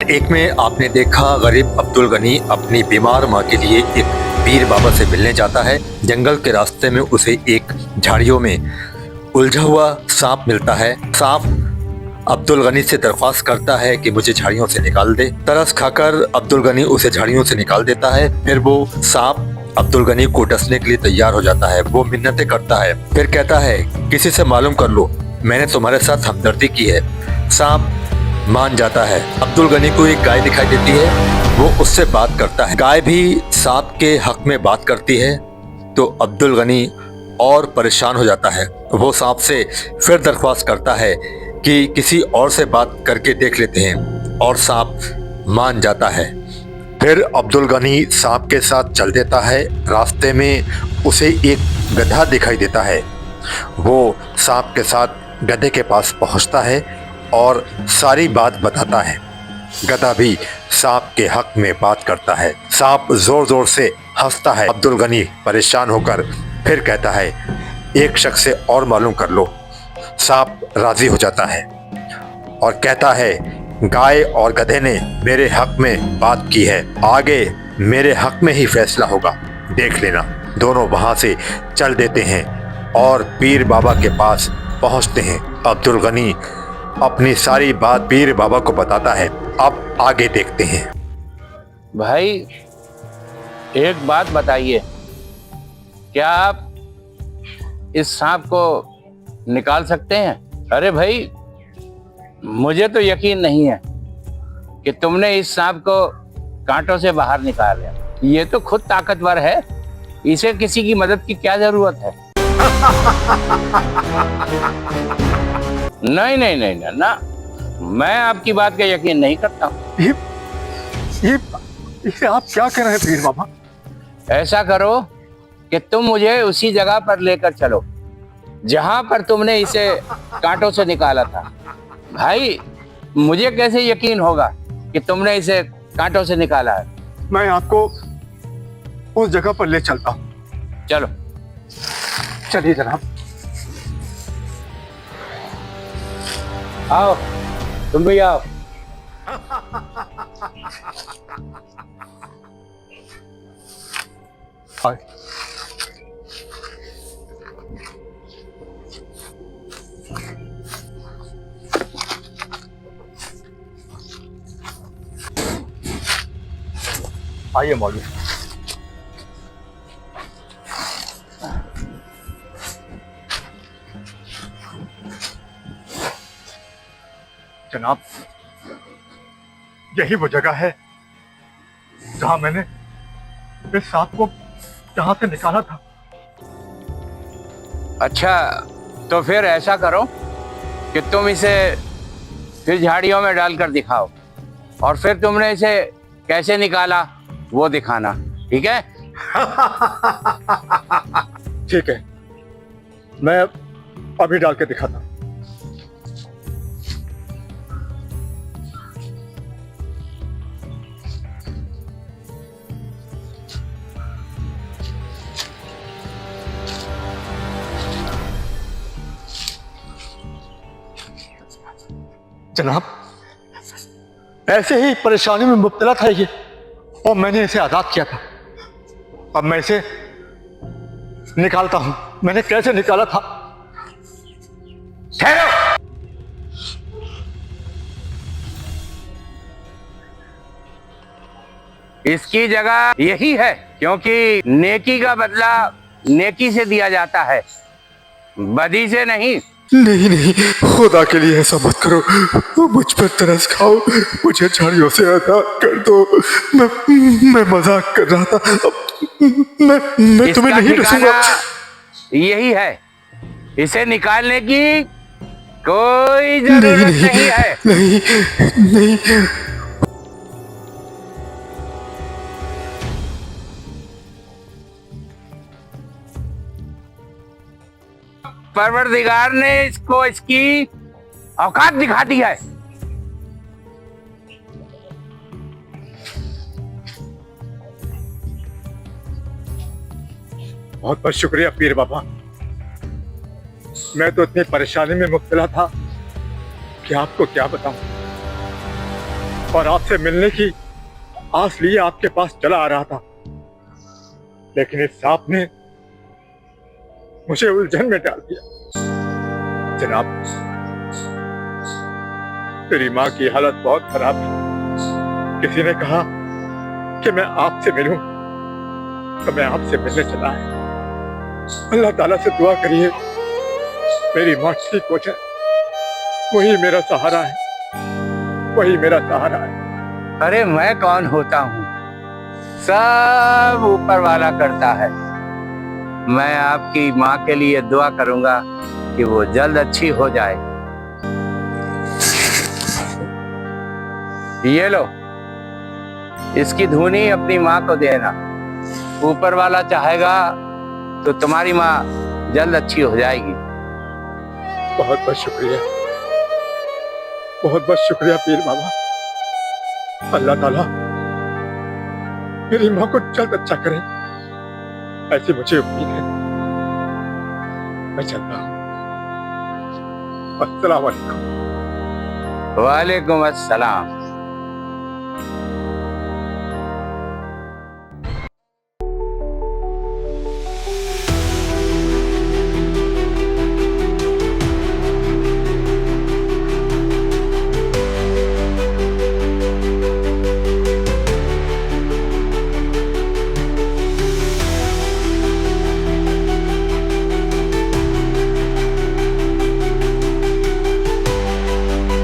एक में आपने देखा गरीब अब्दुल गनी अपनी बीमार माँ के लिए एक पीर बाबा से मिलने जाता है। जंगल के रास्ते में उसे एक झाड़ियों में उलझा हुआ सांप मिलता है। सांप अब्दुल गनी से दरख्वास्त करता है कि मुझे झाड़ियों से निकाल दे। तरस खाकर अब्दुल गनी उसे झाड़ियों से निकाल देता है। फिर वो सांप अब्दुल गनी को डसने के लिए तैयार हो जाता है। वो मिन्नतें करता है, फिर कहता है किसी से मालूम कर लो, मैंने तुम्हारे साथ हमदर्दी की है। सांप मान जाता है। अब्दुल गनी को एक गाय दिखाई देती है, वो उससे बात करता है। गाय भी सांप के हक में बात करती है तो अब्दुल गनी और परेशान हो जाता है। वो सांप से फिर दरख्वास्त करता है कि किसी और से बात करके देख लेते हैं और सांप मान जाता है। फिर अब्दुल गनी सांप के साथ चल देता है। रास्ते में उसे एक गधा दिखाई देता है। वो सांप के साथ गधे के पास पहुंचता है और सारी बात बताता है। गधा भी सांप के हक में बात करता है। सांप जोर जोर से हंसता है। अब्दुल गनी परेशान होकर फिर कहता है एक शख्स से और मालूम कर लो। सांप राजी हो जाता है और कहता है गाय और गधे ने मेरे हक में बात की है, आगे मेरे हक में ही फैसला होगा, देख लेना। दोनों वहां से चल देते हैं और पीर बाबा के पास पहुंचते हैं। अब्दुल गनी अपनी सारी बात पीर बाबा को बताता है। अब आगे देखते हैं। भाई एक बात बताइए, क्या आप इस सांप को निकाल सकते हैं? अरे भाई, मुझे तो यकीन नहीं है कि तुमने इस सांप को कांटों से बाहर निकाला। ये तो खुद ताकतवर है, इसे किसी की मदद की क्या जरूरत है? नहीं नहीं नहीं ना, ना, मैं आपकी बात का यकीन नहीं करता हूँ। ये आप क्या कह रहे हैं पीर बाबा? ऐसा करो कि तुम मुझे उसी जगह पर लेकर चलो जहां पर तुमने इसे कांटों से निकाला था। भाई, मुझे कैसे यकीन होगा कि तुमने इसे कांटों से निकाला है? मैं आपको उस जगह पर ले चलता हूँ। चलो चलिए जनाब। आओ, तुम भी आओ। आए। आइए मौलवी। जनाब, यही वो जगह है जहां मैंने इस सांप को जहां से निकाला था। अच्छा, तो फिर ऐसा करो कि तुम इसे फिर झाड़ियों में डालकर दिखाओ और फिर तुमने इसे कैसे निकाला वो दिखाना, ठीक है? ठीक है, मैं अभी डाल के दिखाता हूं। जनाब, ऐसे ही परेशानी में मुब्तला था ये और मैंने इसे आजाद किया था। अब मैं इसे निकालता हूं। मैंने कैसे निकाला था? ठहरो। इसकी जगह यही है, क्योंकि नेकी का बदला नेकी से दिया जाता है, बदी से नहीं। नहीं नहीं, खुदा के लिए ऐसा मत करो। मुझ पर तरस खाओ, मुझे झाड़ियों से आजाद कर दो। मैं मजाक कर रहा था। मैं तुम्हें नहीं डसूंगा। यही है, इसे निकालने की कोई जरूरत नहीं है। नहीं नहीं, परवरदिगार ने इसको इसकी औकात दिखा दी है। बहुत बहुत शुक्रिया पीर बाबा। मैं तो इतनी परेशानी में मुब्तला था कि आपको क्या बताऊं। और आपसे मिलने की आस लिए आपके पास चला आ रहा था, लेकिन इस सांप ने मुझे उलझन में डाल दिया। जनाब, मेरी माँ की हालत बहुत खराब है। किसी ने कहा कि मैं आपसे मिलूं, तो मैं आपसे मिलने चला है। अल्लाह ताला से दुआ करिए मेरी माँ ठीक हो जाए। वही मेरा सहारा है, वही मेरा सहारा है। अरे मैं कौन होता हूँ, सब ऊपर वाला करता है। मैं आपकी माँ के लिए दुआ करूंगा कि वो जल्द अच्छी हो जाए। ये लो, इसकी धुनी अपनी माँ को देना। ऊपर वाला चाहेगा तो तुम्हारी माँ जल्द अच्छी हो जाएगी। बहुत बहुत शुक्रिया, बहुत बहुत शुक्रिया पीर बाबा। अल्लाह ताला मेरी माँ को जल्द अच्छा करे, ऐसी मुझे उम्मीद है। मैं चलता हूँ। अस्सलाम वालेकुम। वालेकुम अस्सलाम।